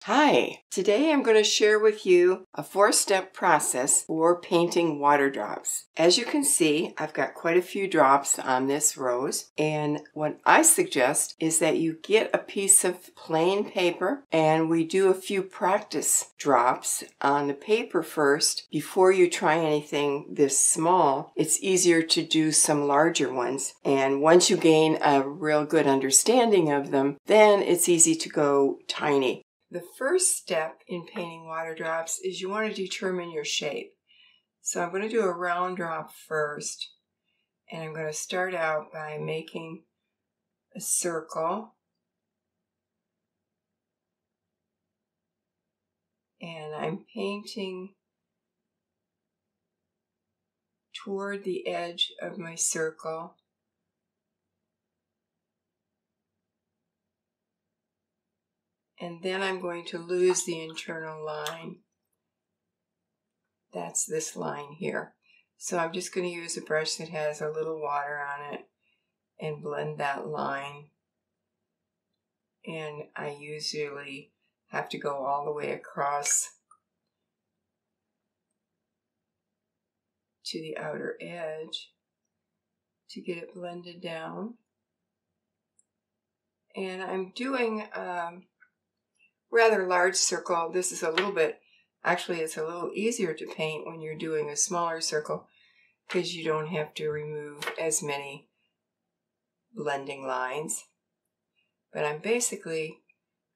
Hi, today I'm going to share with you a 4-step process for painting water drops. As you can see, I've got quite a few drops on this rose, and what I suggest is that you get a piece of plain paper and we do a few practice drops on the paper first before you try anything this small. It's easier to do some larger ones, and once you gain a real good understanding of them, then it's easy to go tiny. The first step in painting water drops is you want to determine your shape. So I'm going to do a round drop first, and I'm going to start out by making a circle, and I'm painting toward the edge of my circle. And then I'm going to lose the internal line. That's this line here. So I'm just going to use a brush that has a little water on it and blend that line. And I usually have to go all the way across to the outer edge to get it blended down. And I'm doing rather large circle. This is a little bit, actually it's a little easier to paint when you're doing a smaller circle because you don't have to remove as many blending lines. But I'm basically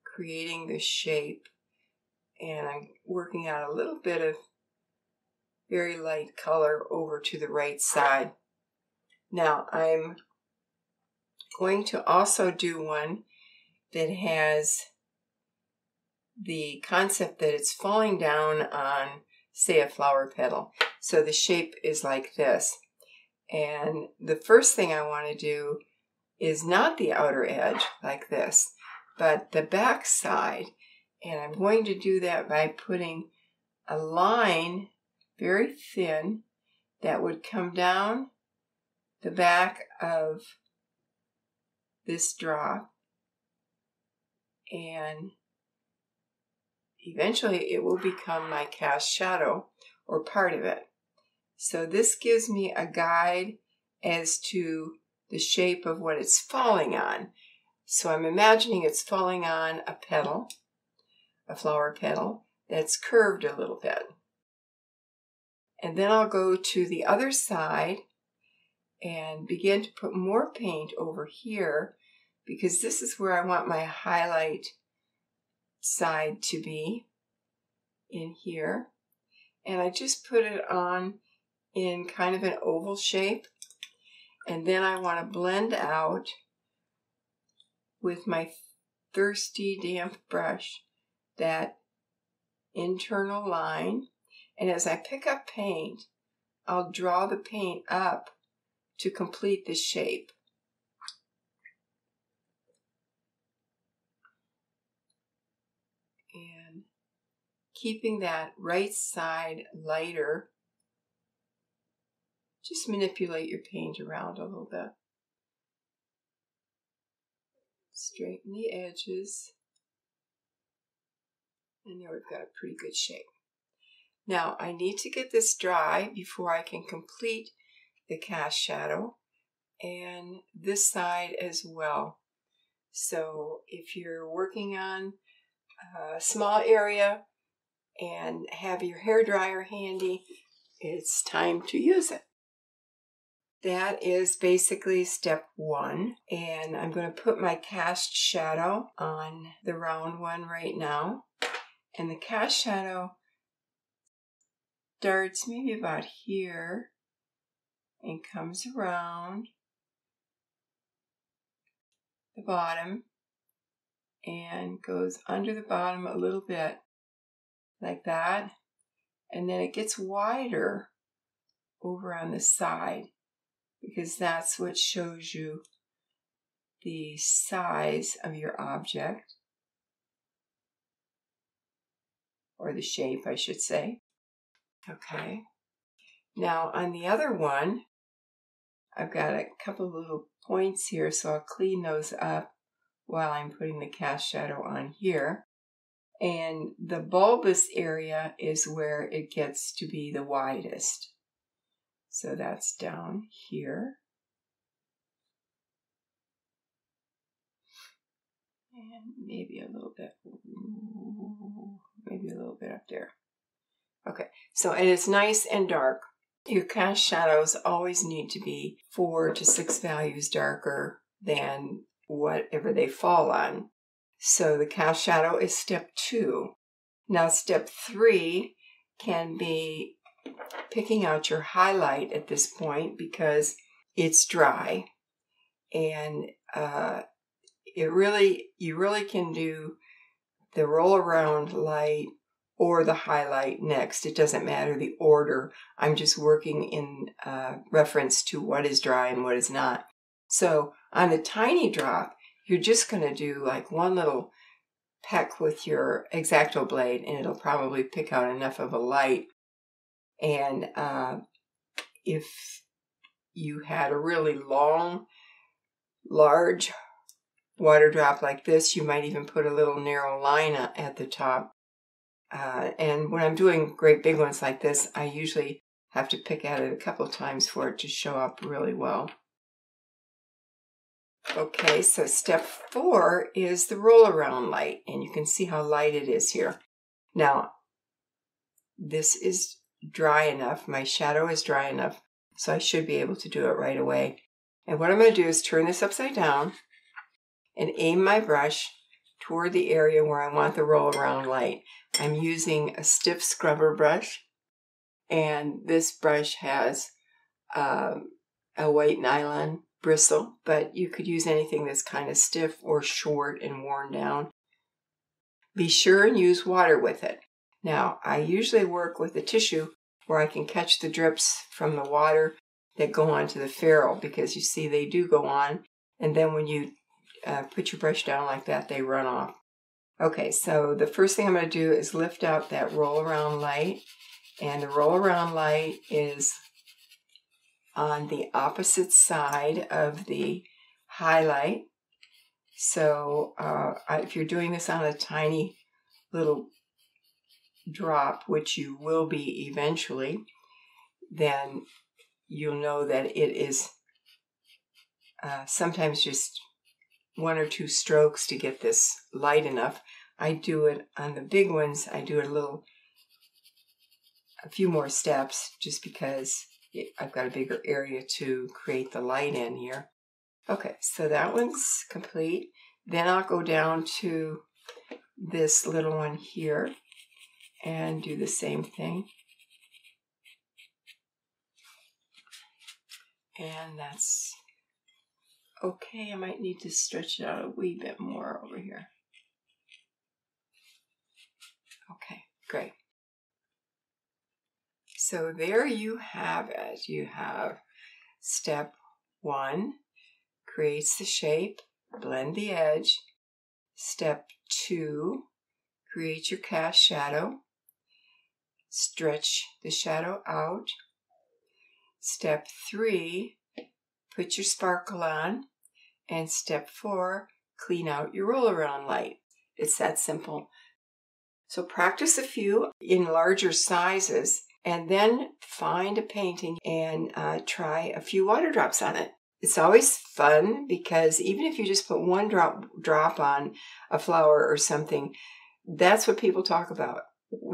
creating the shape, and I'm working out a little bit of very light color over to the right side. Now I'm going to also do one that has the concept that it's falling down on, say, a flower petal. So the shape is like this. And the first thing I want to do is not the outer edge like this, but the back side. And I'm going to do that by putting a line, very thin, that would come down the back of this drop, and eventually it will become my cast shadow, or part of it. So this gives me a guide as to the shape of what it's falling on. So I'm imagining it's falling on a petal, a flower petal, that's curved a little bit. And then I'll go to the other side and begin to put more paint over here, because this is where I want my highlight side to be, in here. And I just put it on in kind of an oval shape, and then I want to blend out with my thirsty damp brush that internal line. And as I pick up paint, I'll draw the paint up to complete the shape. And keeping that right side lighter, just manipulate your paint around a little bit. Straighten the edges. And there we've got a pretty good shape. Now I need to get this dry before I can complete the cast shadow, and this side as well. So if you're working on a small area and have your hairdryer handy, it's time to use it. That is basically step 1, and I'm going to put my cast shadow on the round one right now. And the cast shadow starts maybe about here and comes around the bottom and goes under the bottom a little bit like that, and then it gets wider over on the side, because that's what shows you the size of your object, or the shape I should say. Okay, now on the other one I've got a couple little points here, so I'll clean those up while I'm putting the cast shadow on here. And the bulbous area is where it gets to be the widest. So that's down here. And maybe a little bit up there. Okay, so, and it's nice and dark. Your cast shadows always need to be 4 to 6 values darker than whatever they fall on. So the cast shadow is step 2. Now step 3 can be picking out your highlight at this point because it's dry, and you really can do the roll around light or the highlight next. It doesn't matter the order. I'm just working in reference to what is dry and what is not. So on the tiny drop, you're just going to do like one little peck with your X-Acto blade, and it'll probably pick out enough of a light. And if you had a really long, large water drop like this, you might even put a little narrow line at the top. And when I'm doing great big ones like this, I usually have to pick at it a couple times for it to show up really well. Okay, so step 4 is the roll around light, and you can see how light it is here. Now, this is dry enough, my shadow is dry enough, so I should be able to do it right away. And what I'm going to do is turn this upside down and aim my brush toward the area where I want the roll around light. I'm using a stiff scrubber brush, and this brush has a white nylon bristle, but you could use anything that's kind of stiff or short and worn down. Be sure and use water with it. Now, I usually work with a tissue where I can catch the drips from the water that go onto the ferrule, because you see they do go on, and then when you put your brush down like that, they run off. Okay, so the first thing I'm going to do is lift out that roll around light, and the roll around light is on the opposite side of the highlight. So if you're doing this on a tiny little drop, which you will be eventually, then you'll know that it is sometimes just 1 or 2 strokes to get this light enough. I do it on the big ones, I do it a few more steps, just because I've got a bigger area to create the light in here. Okay, so that one's complete. Then I'll go down to this little one here and do the same thing. And that's okay. I might need to stretch it out a wee bit more over here. Okay, great. So there you have it. You have step 1, creates the shape, blend the edge. Step 2, create your cast shadow, stretch the shadow out. Step 3, put your sparkle on. And step 4, clean out your roll around light. It's that simple. So practice a few in larger sizes, and then find a painting and try a few water drops on it. It's always fun, because even if you just put 1 drop on a flower or something, that's what people talk about.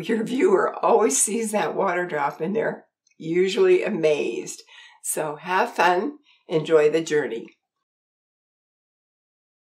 Your viewer always sees that water drop and they're usually amazed. So have fun, enjoy the journey.